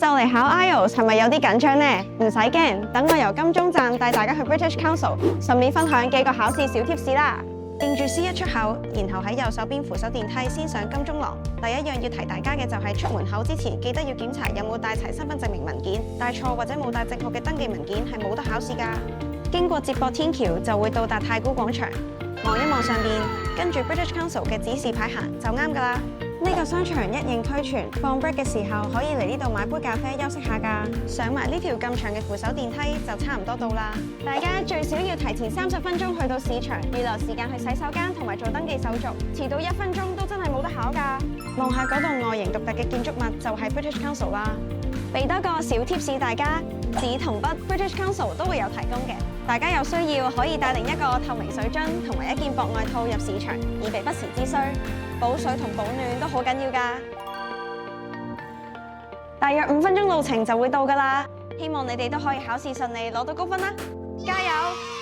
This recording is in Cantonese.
就嚟考 IELTS 係咪有啲緊張呢？唔使驚，等我由金鐘站帶大家去 British Council， 順便分享幾個考試小貼士啦。認住 C1出口，然後喺右手邊扶手電梯先上金鐘廊。第一樣要提大家嘅就係出門口之前，記得要檢查有冇帶齊身份證明文件，帶錯或者冇帶正確嘅登記文件係冇得考試㗎。經過接駁天橋就會到達太古廣場，望一望上邊，跟住 British Council 嘅指示牌行就啱㗎啦。呢個商場一應俱全，放 break 嘅時候可以嚟呢度買杯咖啡休息下㗎。上埋呢條咁長嘅扶手電梯就差唔多到啦。大家最少要提前30分鐘去到市場，預留時間去洗手間同埋做登記手續。遲到1分鐘都真係冇得考㗎。望下嗰棟外形獨特嘅建築物就係 British Council 啦。俾多個小貼士大家，紙同筆 British Council 都會有提供嘅。大家有需要可以帶另一個透明水樽同埋一件薄外套入市場，以備不時之需。補水同保暖都好緊要㗎。大約5分鐘路程就會到㗎啦，希望你哋都可以考試順利攞到高分啦！加油！